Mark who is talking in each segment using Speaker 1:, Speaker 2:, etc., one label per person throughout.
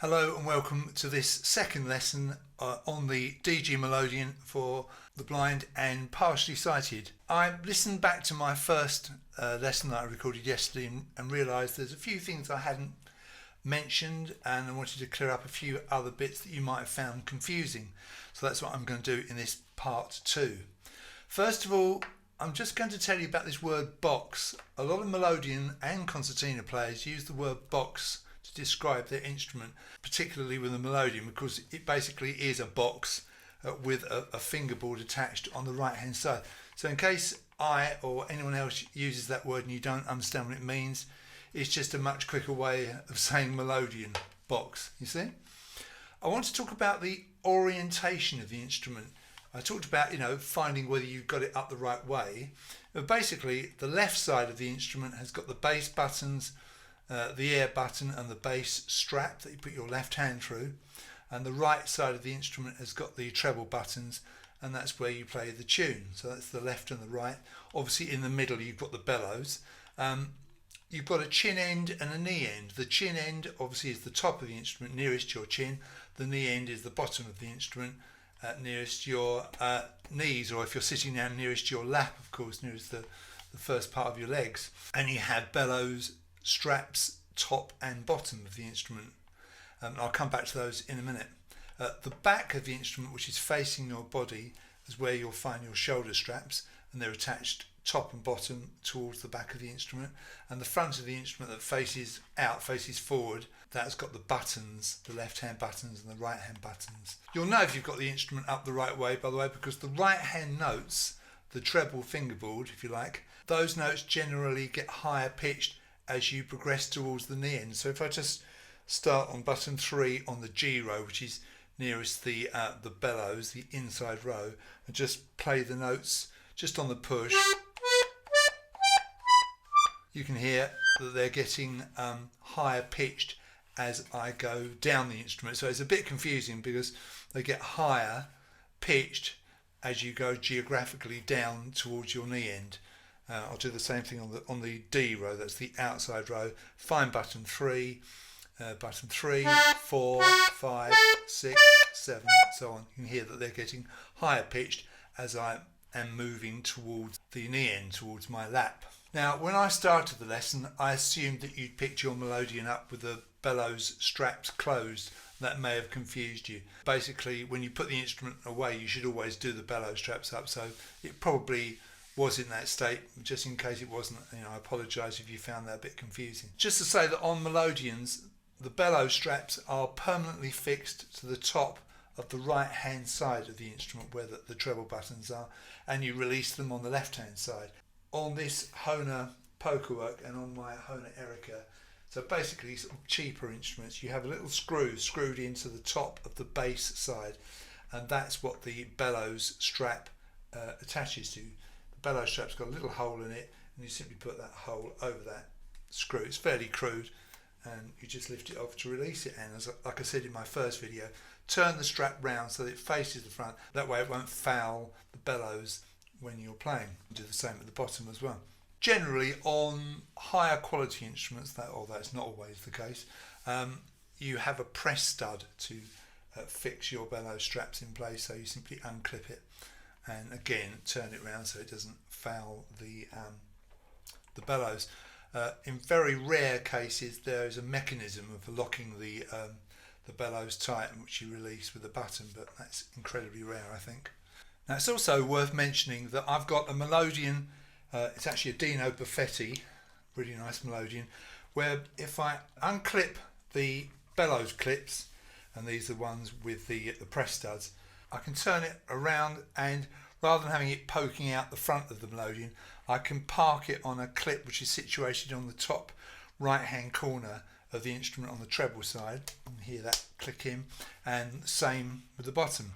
Speaker 1: Hello and welcome to this second lesson on the DG Melodeon for the blind and partially sighted. I listened back to my first lesson that I recorded yesterday and realised there's a few things I hadn't mentioned, and I wanted to clear up a few other bits that you might have found confusing. So that's what I'm going to do in this part 2. First of all, I'm just going to tell you about this word box. A lot of Melodeon and concertina players use the word box to describe their instrument, particularly with the Melodeon, because it basically is a box with a fingerboard attached on the right hand side. So in case I or anyone else uses that word and you don't understand what it means, it's just a much quicker way of saying Melodeon, box, you see. I want to talk about the orientation of the instrument. I talked about, finding whether you've got it up the right way. But basically, the left side of the instrument has got the bass buttons, the air button and the bass strap that you put your left hand through, and the right side of the instrument has got the treble buttons, and that's where you play the tune. So that's the left and the right. Obviously in the middle you've got the bellows. You've got a chin end and a knee end. The chin end obviously is the top of the instrument nearest your chin. The knee end is the bottom of the instrument nearest your knees, or if you're sitting down, nearest your lap, of course, nearest the first part of your legs. And you have bellows straps top and bottom of the instrument. I'll come back to those in a minute. The back of the instrument, which is facing your body, is where you'll find your shoulder straps, and they're attached top and bottom towards the back of the instrument. And the front of the instrument that faces out, faces forward, that's got the buttons, the left hand buttons and the right hand buttons. You'll know if you've got the instrument up the right way, by the way, because the right hand notes, the treble fingerboard if you like, those notes generally get higher pitched as you progress towards the knee end. So if I just start on button 3 on the G row, which is nearest the bellows, the inside row, and just play the notes just on the push, you can hear that they're getting higher pitched as I go down the instrument. So it's a bit confusing because they get higher pitched as you go geographically down towards your knee end. I'll do the same thing on the D row, that's the outside row. Find button 3, 4, 5, 6, 7, so on. You can hear that they're getting higher pitched as I am moving towards the knee end, towards my lap. Now, when I started the lesson, I assumed that you'd picked your Melodeon up with the bellows straps closed. That may have confused you. Basically, when you put the instrument away, you should always do the bellows straps up, so it probably was in that state. Just in case it wasn't, I apologise if you found that a bit confusing. Just to say that on Melodeons, the bellows straps are permanently fixed to the top of the right hand side of the instrument where the treble buttons are, and you release them on the left hand side. On this Hohner Pokerwork and on my Hohner Erica, so basically sort of cheaper instruments, you have a little screw screwed into the top of the bass side, and that's what the bellows strap attaches to. The bellows strap's got a little hole in it, and you simply put that hole over that screw. It's fairly crude, and you just lift it off to release it. And like I said in my first video, turn the strap round so that it faces the front. That way it won't foul the bellows when you're playing. Do the same at the bottom as well. Generally, on higher quality instruments, although that's not always the case, you have a press stud to fix your bellows straps in place. So you simply unclip it and again turn it round so it doesn't foul the bellows. In very rare cases, there is a mechanism of locking the bellows tight, which you release with a button, but that's incredibly rare, I think. Now, it's also worth mentioning that I've got a Melodeon. It's actually a Dino Buffetti, really nice Melodeon, where if I unclip the bellows clips, and these are the ones with the press studs, I can turn it around, and rather than having it poking out the front of the Melodeon, I can park it on a clip which is situated on the top right hand corner of the instrument on the treble side. You can hear that click in, and same with the bottom.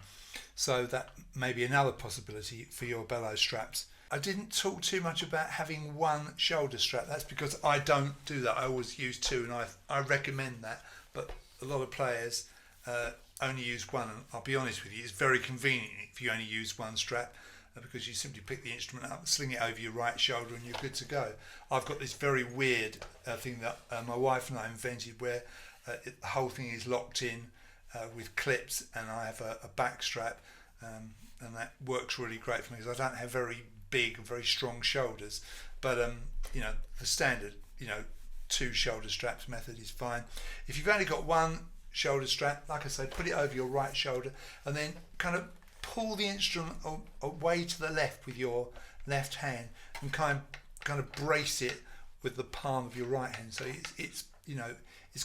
Speaker 1: So that may be another possibility for your bellows straps. I didn't talk too much about having one shoulder strap. That's because I don't do that. I always use two, and I recommend that, but a lot of players only use one, and I'll be honest with you, it's very convenient if you only use one strap, because you simply pick the instrument up, sling it over your right shoulder, and you're good to go. I've got this very weird thing that my wife and I invented, where The whole thing is locked in with clips, and I have a back strap, and that works really great for me because I don't have very big, very strong shoulders. But the standard, 2 shoulder straps method is fine. If you've only got one shoulder strap, like I say, put it over your right shoulder and then kind of pull the instrument away to the left with your left hand and kind of brace it with the palm of your right hand. So it's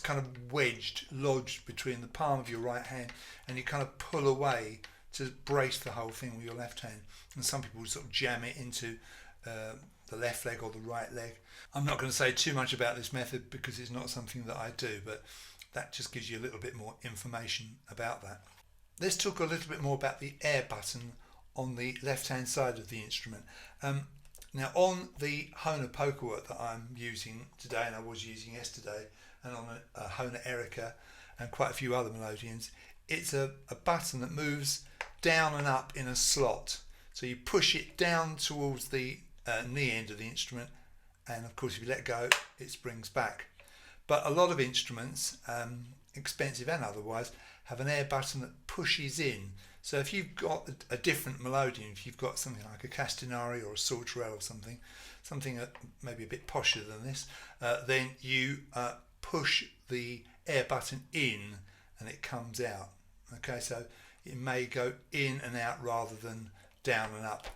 Speaker 1: kind of wedged, lodged between the palm of your right hand, and you kind of pull away to brace the whole thing with your left hand. And some people sort of jam it into the left leg or the right leg. I'm not going to say too much about this method because it's not something that I do, but that just gives you a little bit more information about that. Let's talk a little bit more about the air button on the left hand side of the instrument. Now on the Hohner Pokerwork that I'm using today, and I was using yesterday, and on a Hohner Erica and quite a few other Melodeons, it's a button that moves down and up in a slot. So you push it down towards the knee end of the instrument, and of course if you let go it springs back. But a lot of instruments, expensive and otherwise, have an air button that pushes in. So if you've got a different Melodeon, if you've got something like a Castanari or a Sauterelle or something maybe a bit posher than this, then you push the air button in and it comes out. Okay, so it may go in and out rather than down and up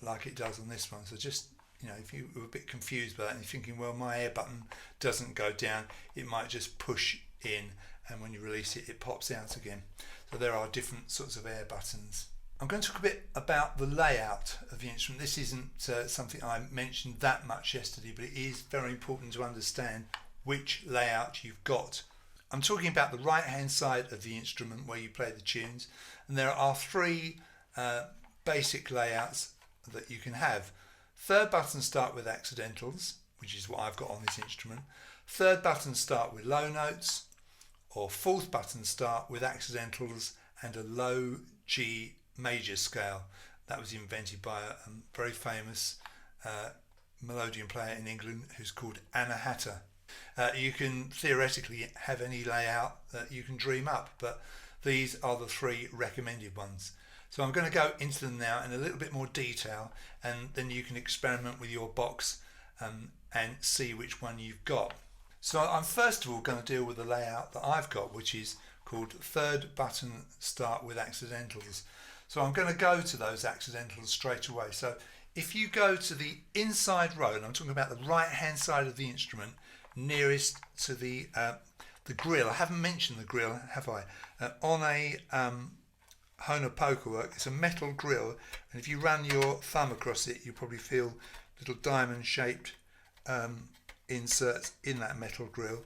Speaker 1: like it does on this one. So just, if you were a bit confused by that and you're thinking, well, my air button doesn't go down, it might just push in, and when you release it, it pops out again. So there are different sorts of air buttons. I'm going to talk a bit about the layout of the instrument. This isn't something I mentioned that much yesterday, but it is very important to understand which layout you've got. I'm talking about the right hand side of the instrument where you play the tunes, and there are 3 basic layouts that you can have. Third buttons start with accidentals, which is what I've got on this instrument. Third buttons start with low notes, or fourth buttons start with accidentals and a low G major scale. That was invented by a very famous Melodeon player in England who's called Anna Hatter. You can theoretically have any layout that you can dream up, but these are the 3 recommended ones. So I'm going to go into them now in a little bit more detail, and then you can experiment with your box and see which one you've got. So I'm first of all going to deal with the layout that I've got, which is called third button start with accidentals. So I'm going to go to those accidentals straight away. So if you go to the inside row, and I'm talking about the right hand side of the instrument nearest to the grill. I haven't mentioned the grill, have I? On a Hohner Pokerwork, it's a metal grill, and if you run your thumb across it, you'll probably feel little diamond shaped inserts in that metal grill.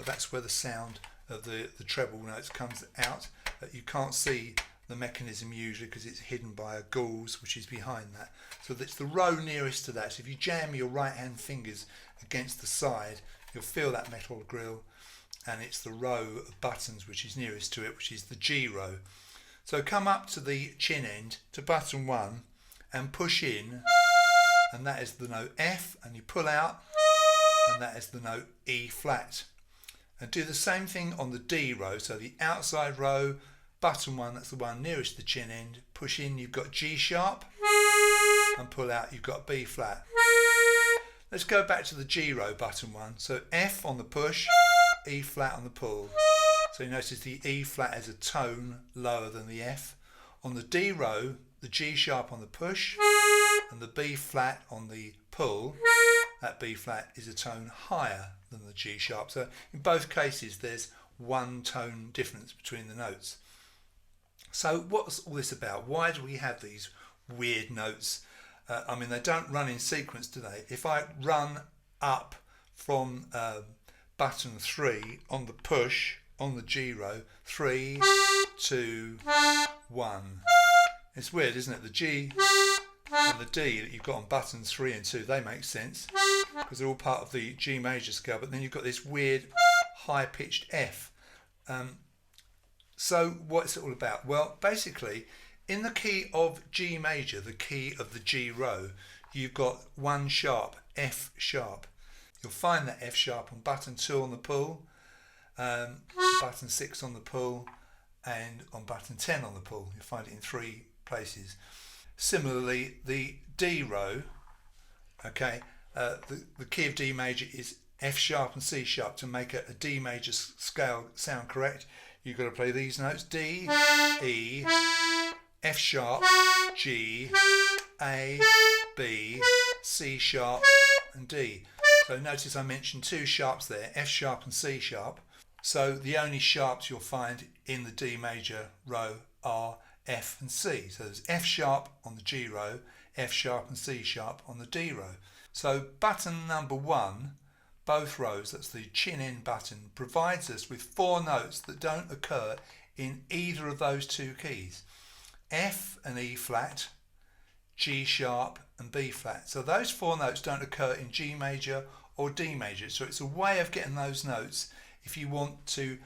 Speaker 1: That's where the sound of the treble notes comes out. You can't see the mechanism usually because it's hidden by a gauze which is behind that. So that's the row nearest to that. So if you jam your right hand fingers against the side, you'll feel that metal grill, and it's the row of buttons which is nearest to it, which is the G row. So come up to the chin end to button 1 and push in, and that is the note F, and you pull out, and that is the note E flat. And do the same thing on the D row, so the outside row, button 1, that's the one nearest the chin end, push in, you've got G sharp, and pull out, you've got B flat. Let's go back to the G row, button 1, so F on the push, E flat on the pull. So you notice the E flat is a tone lower than the F. On the D row, the G sharp on the push and the B flat on the pull. That B flat is a tone higher than the G sharp. So in both cases there's 1 tone difference between the notes. So what's all this about? Why do we have these weird notes? They don't run in sequence, do they? If I run up from button 3 on the push, on the G row, 3, 2, 1. It's weird, isn't it? The G and the D that you've got on buttons 3 and 2, they make sense because they're all part of the G major scale, but then you've got this weird high pitched F. So what's it all about? Well, basically in the key of G major, the key of the G row, you've got 1 sharp, F sharp. You'll find that F sharp on button 2 on the pull, button 6 on the pull, and on button 10 on the pull. You'll find it in 3 places. Similarly, the D row, okay, the key of D major is F sharp and C sharp. To make a D major scale sound correct, you've got to play these notes: D, E, F sharp, G, A, B, C sharp and D. So notice I mentioned 2 sharps there, F sharp and C sharp. So the only sharps you'll find in the D major row are F and C. So there's F sharp on the G row, F sharp and C sharp on the D row. So button number 1, both rows, that's the chin end button, provides us with 4 notes that don't occur in either of those 2 keys: F and E flat, G sharp and B flat. So those 4 notes don't occur in G major or D major. So it's a way of getting those notes if you want to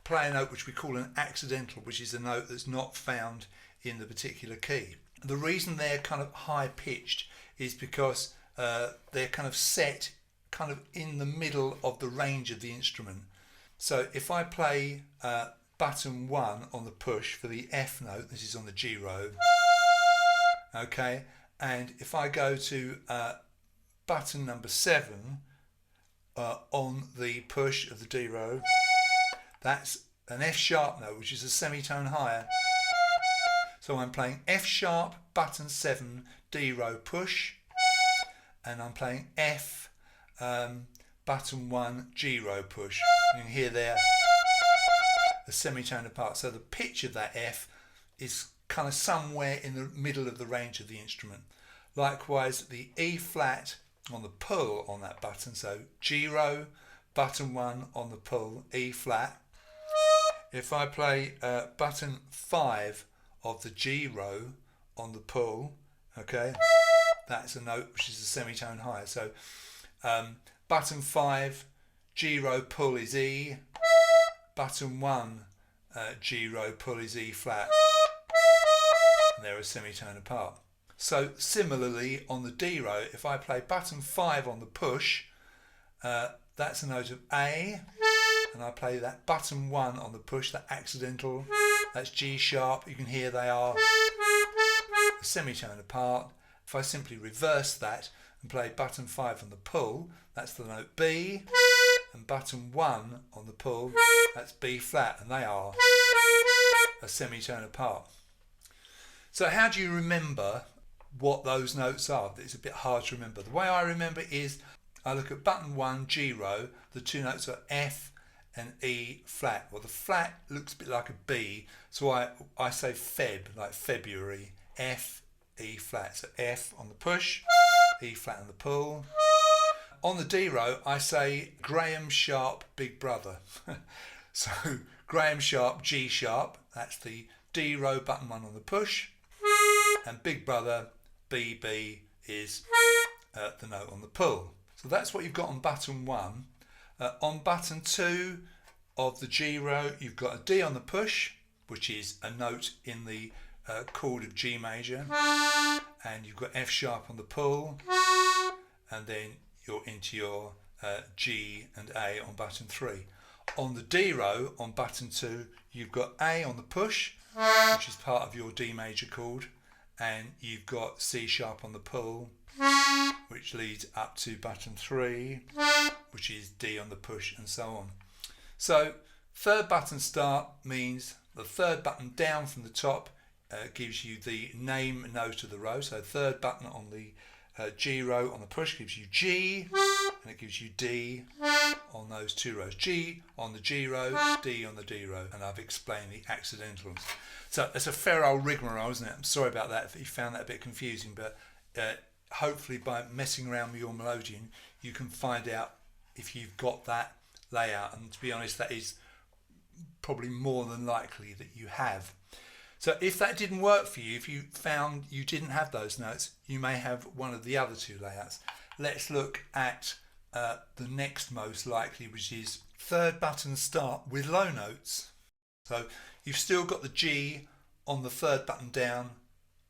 Speaker 1: play a note which we call an accidental, which is a note that's not found in the particular key. The reason they're kind of high pitched is because they're kind of set kind of in the middle of the range of the instrument. So if I play button 1 on the push for the F note, this is on the G row, okay, and if I go to button number 7 on the push of the D row, that's an F sharp note, which is a semitone higher. So I'm playing F sharp, button 7, D row push, and I'm playing F, button 1, G row push. You can hear there a semitone apart. So the pitch of that F is kind of somewhere in the middle of the range of the instrument. Likewise, the E flat on the pull on that button, so G row, button 1 on the pull, E flat. If I play button 5 of the G row on the pull, okay, that's a note which is a semitone higher. So button 5, G row pull is E, button 1, G row pull is E flat, and they're a semitone apart. So similarly on the D row, if I play button 5 on the push, that's a note of A, and I play that button 1 on the push, that accidental, that's G sharp. You can hear they are a semitone apart. If I simply reverse that and play button 5 on the pull, that's the note B, and button 1 on the pull, that's B flat, and they are a semitone apart. So how do you remember what those notes are? It's a bit hard to remember. The way I remember is I look at button 1, G row, the 2 notes are F and E flat. Well, the flat looks a bit like a B, so I say Feb, like February, F, E flat. So F on the push, E flat on the pull. On the D row, I say Graham sharp, big brother. So Graham sharp, G sharp, that's the D row, button 1 on the push, and big brother, BB, is the note on the pull. So that's what you've got on button 1. On button 2 of the G row, you've got a D on the push, which is a note in the chord of G major, and you've got F sharp on the pull, and then you're into your G and A on button 3. On the D row, on button 2, you've got A on the push, which is part of your D major chord, and you've got C sharp on the pull, which leads up to button 3, which is D on the push, and so on. So third button start means the third button down from the top gives you the name note of the row. So third button on the G row on the push gives you G, and it gives you D on those 2 rows. G on the G row, D on the D row, and I've explained the accidentals. So it's a fair old rigmarole, isn't it? I'm sorry about that if you found that a bit confusing, but hopefully by messing around with your Melodeon you can find out if you've got that layout, and to be honest, that is probably more than likely that you have. So if that didn't work for you, if you found you didn't have those notes, you may have one of the other 2 layouts. Let's look at the next most likely, which is third button start with low notes. So you've still got the G on the third button down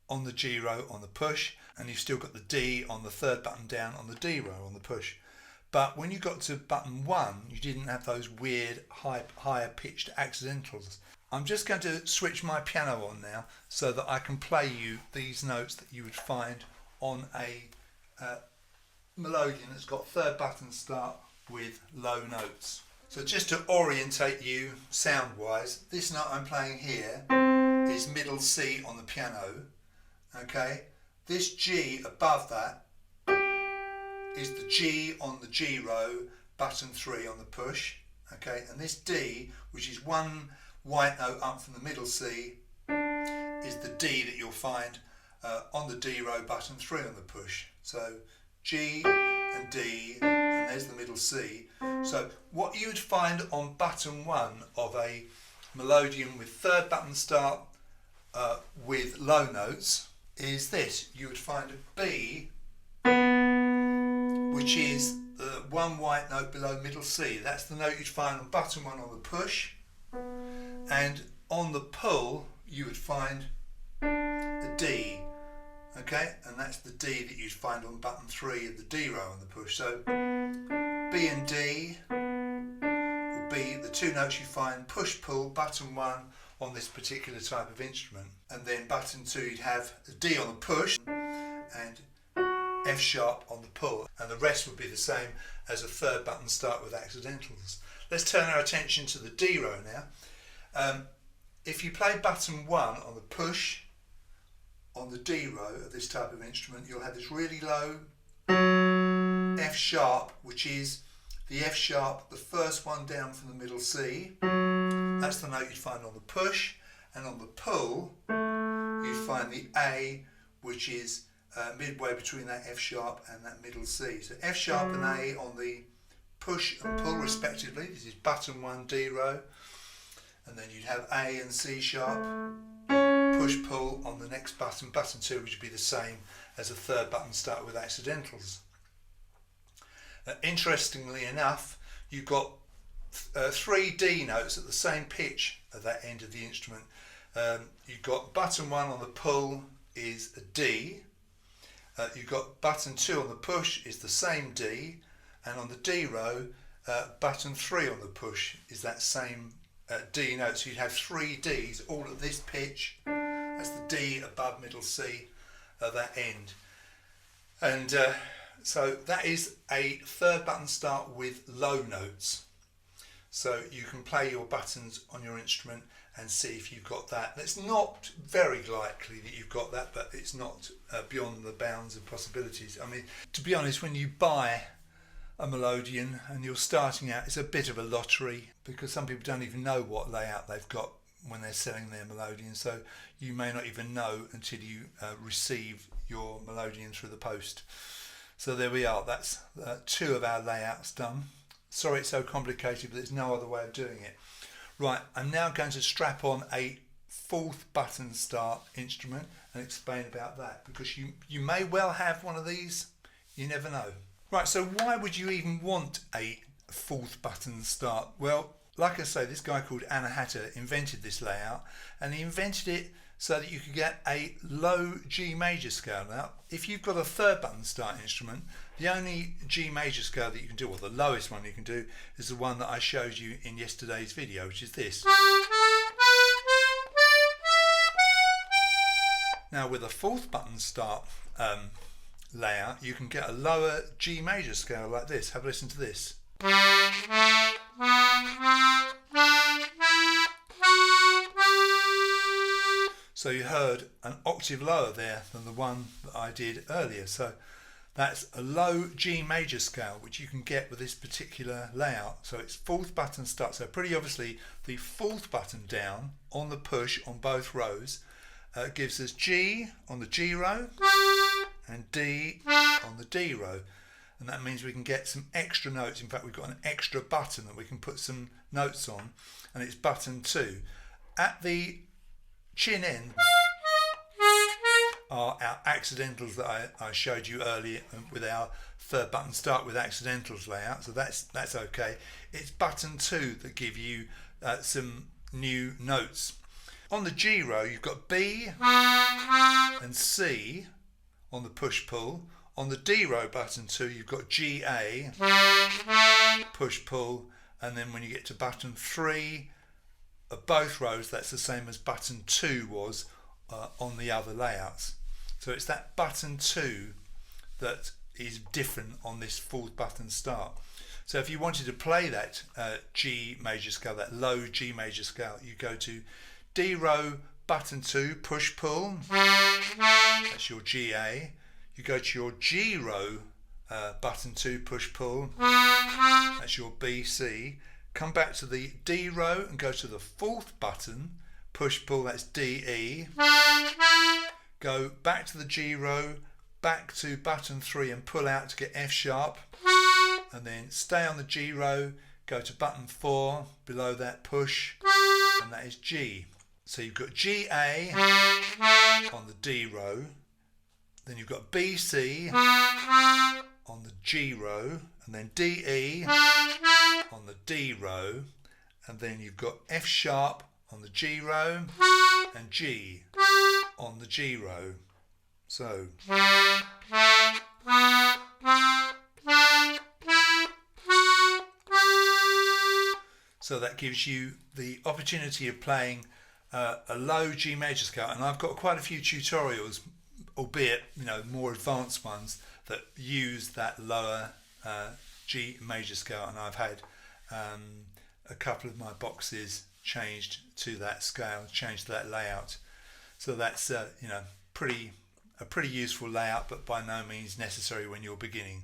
Speaker 1: on the G row on the push, and you've still got the D on the third button down on the D row on the push. But when you got to button 1, you didn't have those weird higher pitched accidentals. I'm just going to switch my piano on now so that I can play you these notes that you would find on a Melodeon that's got third button start with low notes. So just to orientate you sound wise, this note I'm playing here is middle C on the piano. Okay, this G above that is the G on the G row, button 3 on the push. Okay, and this D, which is one white note up from the middle C, is the D that you'll find on the D row, button 3 on the push. So G and D, and there's the middle C. So what you would find on button 1 of a Melodeon with third button start with low notes is this. You would find a B, which is the one white note below middle C. That's the note you'd find on button 1 on the push. And on the pull, you would find a D. Okay, and that's the D that you'd find on button 3 of the D row on the push. So B and D will be the two notes you find push pull button 1 on this particular type of instrument, and then button 2 you'd have a D on the push and F sharp on the pull, and the rest would be the same as a third button start with accidentals. Let's turn our attention to the D row now. If you play button 1 on the push on the D row of this type of instrument, you'll have this really low F sharp, which is the F sharp, the first one down from the middle C. That's the note you'd find on the push, and on the pull you'd find the A, which is midway between that F sharp and that middle C. So F sharp and A on the push and pull respectively. This is button 1 D row, and then you'd have A and C sharp, push pull on the next button, button 2, which would be the same as a third button start with accidentals. Interestingly enough, you've got 3 D notes at the same pitch at that end of the instrument. You've got button 1 on the pull is a D, you've got button 2 on the push is the same D, and on the D row, button 3 on the push is that same D note. So you'd have 3 Ds all at this pitch. That's the D above middle C at that end. And so that is a third button start with low notes. So you can play your buttons on your instrument and see if you've got that. It's not very likely that you've got that, but it's not beyond the bounds of possibilities. I mean, to be honest, when you buy a Melodeon and you're starting out, it's a bit of a lottery, because some people don't even know what layout they've got when they're selling their Melodeon. So you may not even know until you receive your Melodeon through the post. So there we are. That's 2 of our layouts done. Sorry it's so complicated, but there's no other way of doing it. Right, I'm now going to strap on a 4th button start instrument and explain about that, because you may well have one of these, you never know. Right, so why would you even want a 4th button start? Well, like I say, this guy called Anna Hatter invented this layout, and he invented it so that you could get a low G major scale. Now, if you've got a 3rd button start instrument, the only G major scale that you can do, or the lowest one you can do, is the one that I showed you in yesterday's video, which is this. Now, with a 4th button start layout, you can get a lower G major scale like this. Have a listen to this. So you heard an octave lower there than the one that I did earlier. So that's a low G major scale, which you can get with this particular layout. So it's 4th button start. So pretty obviously the 4th button down on the push on both rows gives us G on the G row and D on the D row. And that means we can get some extra notes. In fact, we've got an extra button that we can put some notes on, and it's button 2. At the chin end are our accidentals that I showed you earlier with our 3rd button start with accidentals layout, so that's okay. It's button 2 that give you some new notes. On the G row, you've got B and C on the push pull. On the D row button 2, you've got G, A, push, pull, and then when you get to button 3 of both rows, that's the same as button 2 was on the other layouts. So it's that button 2 that is different on this 4th button start. So if you wanted to play that G major scale, that low G major scale, you go to D row button 2, push, pull, that's your G, A. You go to your G row button 2, push, pull, that's your B, C. Come back to the D row and go to the 4th button, push, pull, that's D, E. Go back to the G row, back to button 3 and pull out to get F sharp, and then stay on the G row, go to button 4, below that push, and that is G. So you've got G, A on the D row, then you've got B, C on the G row, and then D, E on the D row, and then you've got F sharp on the G row and G on the G row. So that gives you the opportunity of playing a low G major scale, and I've got quite a few tutorials, albeit more advanced ones, that use that lower G major scale, and I've had a couple of my boxes changed to that scale, changed to that layout. So that's a pretty useful layout, but by no means necessary when you're beginning.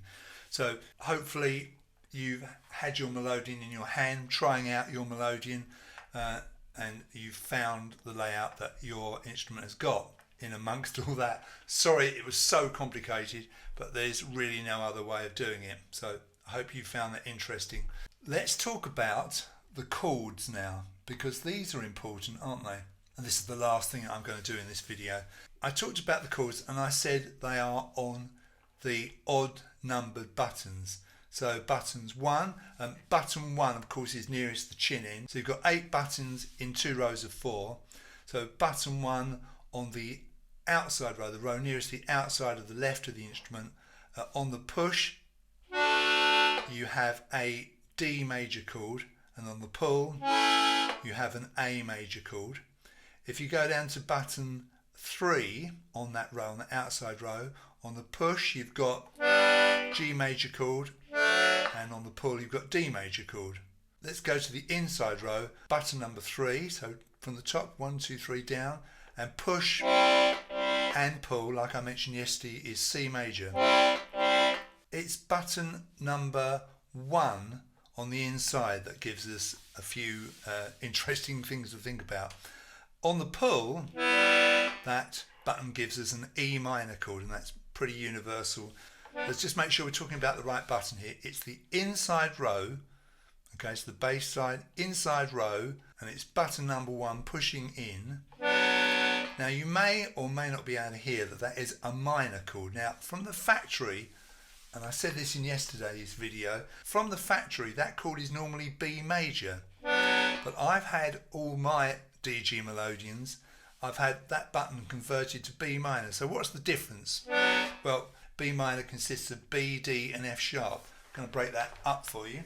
Speaker 1: So hopefully you've had your Melodeon in your hand, trying out your Melodeon, and you've found the layout that your instrument has got in amongst all that. Sorry it was so complicated, but there's really no other way of doing it. So I hope you found that interesting. Let's talk about the chords now, because these are important, aren't they? And this is the last thing I'm going to do in this video. I talked about the chords and I said they are on the odd numbered buttons. So buttons 1, and button 1 of course is nearest the chin end. So you've got 8 buttons in 2 rows of 4. So button 1 on the outside row, the row nearest the outside of the left of the instrument. On the push you have a D major chord, and on the pull you have an A major chord. If you go down to button 3 on that row, on the outside row, on the push you've got G major chord, and on the pull you've got D major chord. Let's go to the inside row, button number 3, so from the top 1, 2, 3 down, and push and pull, like I mentioned yesterday, is C major. It's button number 1 on the inside that gives us a few interesting things to think about. On the pull, that button gives us an E minor chord, and that's pretty universal. Let's just make sure we're talking about the right button here. It's the inside row, okay, so the bass side, inside row, and it's button number 1 pushing in. Now you may or may not be able to hear that is a minor chord. Now from the factory, and I said this in yesterday's video, from the factory that chord is normally B major, but I've had all my DG Melodeons, I've had that button converted to B minor. So what's the difference? Well, B minor consists of B, D and F sharp. I'm going to break that up for you.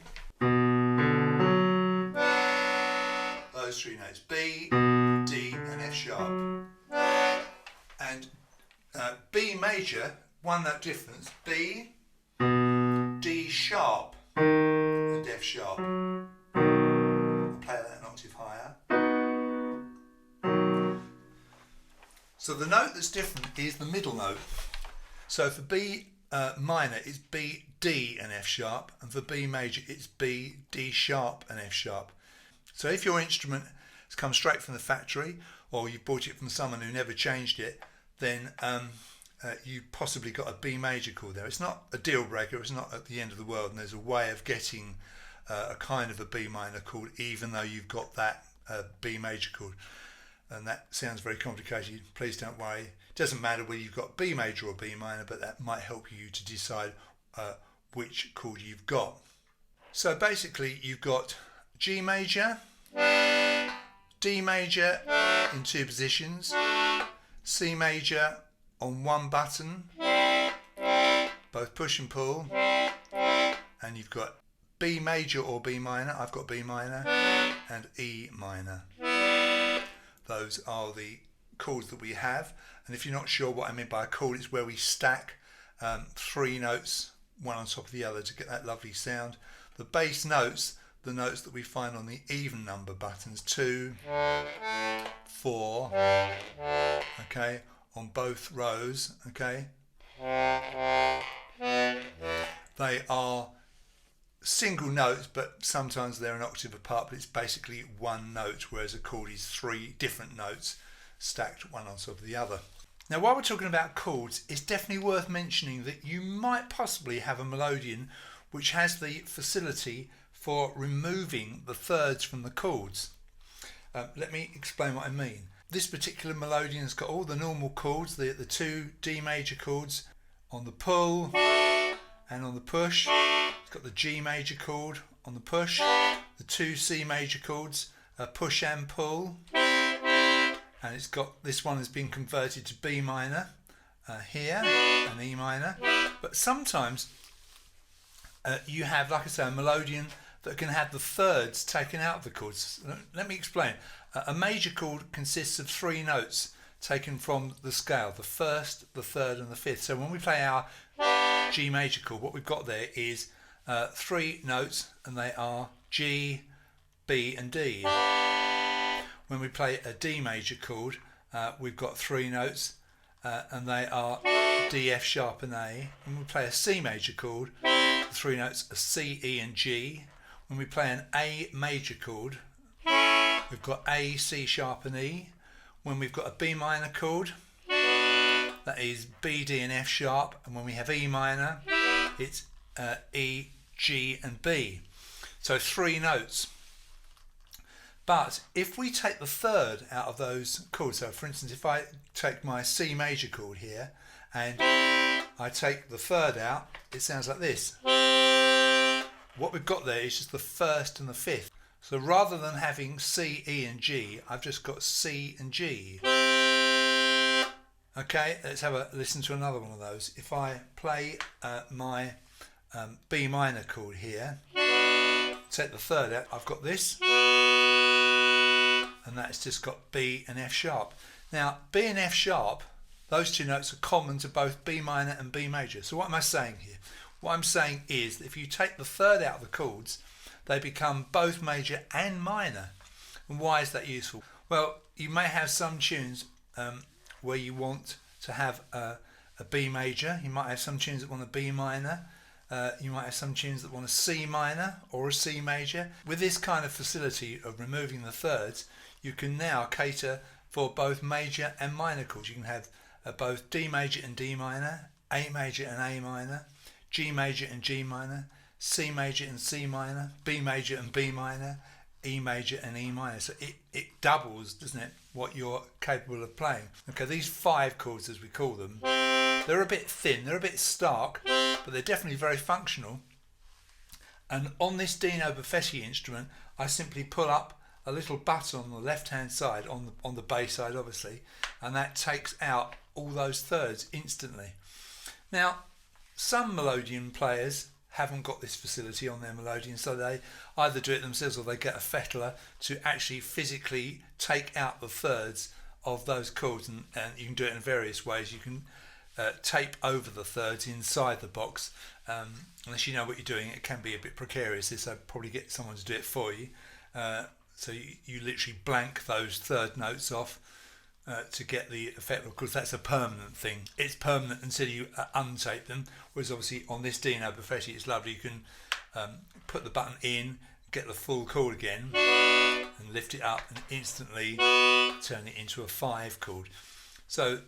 Speaker 1: Those 3 notes, B, D and F sharp. And B major, 1 note difference, B, D sharp and F sharp. I'll play that an octave higher. So the note that's different is the middle note. So for B minor it's B, D and F sharp, and for B major it's B, D sharp and F sharp. So if your instrument has come straight from the factory, or you bought it from someone who never changed it, then you possibly got a B major chord there. It's not a deal breaker, it's not at the end of the world, and there's a way of getting a kind of a B minor chord even though you've got that B major chord. And that sounds very complicated. Please don't worry. It doesn't matter whether you've got B major or B minor, but that might help you to decide which chord you've got. So basically you've got G major, D major in 2 positions, C major on 1 button, both push and pull, and you've got B major or B minor. I've got B minor and E minor. Those are the chords that we have, and if you're not sure what I mean by a chord, it's where we stack 3 notes one on top of the other to get that lovely sound. The bass notes, the notes that we find on the even number buttons, 2, 4, okay, on both rows, okay. They are single notes, but sometimes they're an octave apart, but it's basically one note, whereas a chord is 3 different notes stacked one on top of the other. Now, while we're talking about chords, it's definitely worth mentioning that you might possibly have a Melodeon which has the facility for removing the thirds from the chords. Let me explain what I mean. This particular Melodeon has got all the normal chords, the 2 D major chords on the pull and on the push. It's got the G major chord on the push, the 2 C major chords, push and pull, and it's got, this one has been converted to B minor here and E minor. But sometimes you have, like I say, a Melodeon that can have the thirds taken out of the chords. Let me explain. A major chord consists of 3 notes taken from the scale, the first, the third and the fifth. So when we play our G major chord, what we've got there is 3 notes, and they are G, B and D. When we play a D major chord, we've got 3 notes, and they are D, F sharp and A. When we play a C major chord, the 3 notes are C, E and G. When we play an A major chord, we've got A, C sharp and E. When we've got a B minor chord, that is B, D and F sharp. And when we have E minor, it's E, G and B. So 3 notes. But if we take the third out of those chords, so for instance, if I take my C major chord here and I take the third out, it sounds like this. What we've got there is just the first and the fifth. So rather than having C, E and G, I've just got C and G. Okay, let's have a listen to another one of those. If I play my B minor chord here, take the third out, I've got this, and that's just got B and F sharp. Now, B and F sharp, those 2 notes are common to both B minor and B major. So what am I saying here? What I'm saying is that if you take the third out of the chords, they become both major and minor. And why is that useful? Well, you may have some tunes where you want to have a B major. You might have some tunes that want a B minor. You might have some tunes that want a C minor or a C major. With this kind of facility of removing the thirds, you can now cater for both major and minor chords. You can have both D major and D minor, A major and A minor, G major and G minor, C major and C minor, B major and B minor, E major and E minor. So it doubles, doesn't it, what you're capable of playing. Okay, these 5 chords, as we call them, they're a bit thin, they're a bit stark, but they're definitely very functional. And on this Dino Buffetti instrument, I simply pull up a little button on the left hand side, on the bass side obviously, and that takes out all those thirds instantly. Now, some Melodeon players haven't got this facility on their Melodeon, so they either do it themselves or they get a fettler to actually physically take out the thirds of those chords, and you can do it in various ways. You can tape over the thirds inside the box. Unless you know what you're doing, it can be a bit precarious. So I'd probably get someone to do it for you. So you literally blank those third notes off to get the effect. Of course, that's a permanent thing. It's permanent until you untape them. Whereas obviously on this Dino Buffetti, it's lovely. You can put the button in, get the full chord again, and lift it up and instantly turn it into a 5 chord. So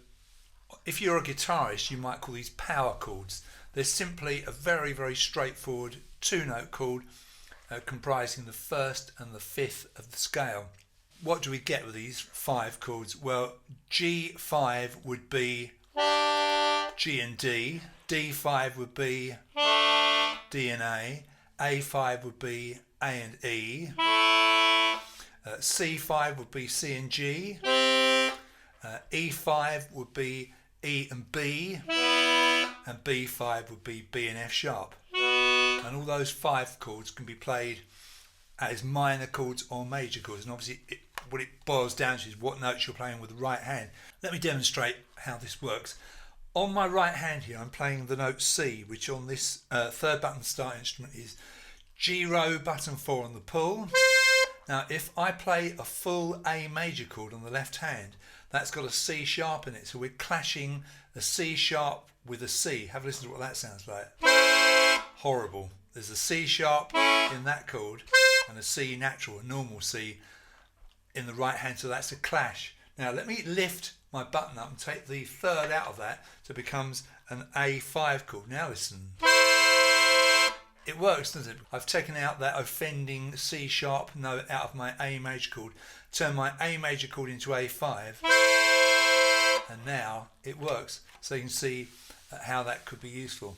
Speaker 1: if you're a guitarist, you might call these power chords. They're simply a very, very straightforward 2-note chord comprising the first and the fifth of the scale. What do we get with these 5 chords? Well, G5 would be G and D, D5 would be D and A5 would be A and E, C5 would be C and G, E5 would be E and B, and B5 would be B and F sharp. And all those 5 chords can be played as minor chords or major chords. And obviously what it boils down to is what notes you're playing with the right hand. Let me demonstrate how this works. On my right hand here I'm playing the note C, which on this third button start instrument is G row button 4 on the pull. Now if I play a full A major chord on the left hand, that's got a C sharp in it, so we're clashing a C sharp with a C. Have a listen to what that sounds like. Horrible. There's a C sharp in that chord and a C natural, a normal C in the right hand, so that's a clash. Now let me lift my button up and take the third out of that so it becomes an A5 chord. Now listen. It works, doesn't it? I've taken out that offending C sharp note out of my A major chord, turned my A major chord into A5, and now it works. So you can see how that could be useful.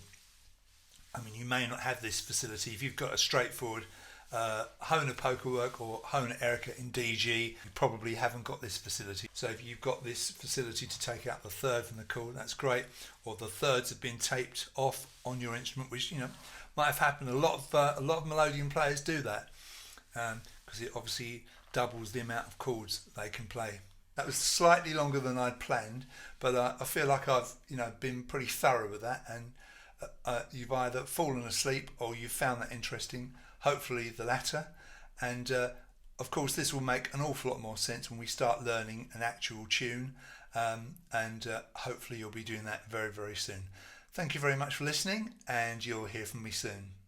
Speaker 1: I mean, you may not have this facility if you've got a straightforward Hohner poker work or Hohner Erica in DG. You probably haven't got this facility. So if you've got this facility to take out the third from the chord, that's great. Or the thirds have been taped off on your instrument, which might have happened. A lot of Melodeon players do that because it obviously doubles the amount of chords they can play. That was slightly longer than I'd planned, but I feel like I've been pretty thorough with that, and you've either fallen asleep or you've found that interesting. Hopefully the latter, and of course this will make an awful lot more sense when we start learning an actual tune, and hopefully you'll be doing that very, very soon. Thank you very much for listening, and you'll hear from me soon.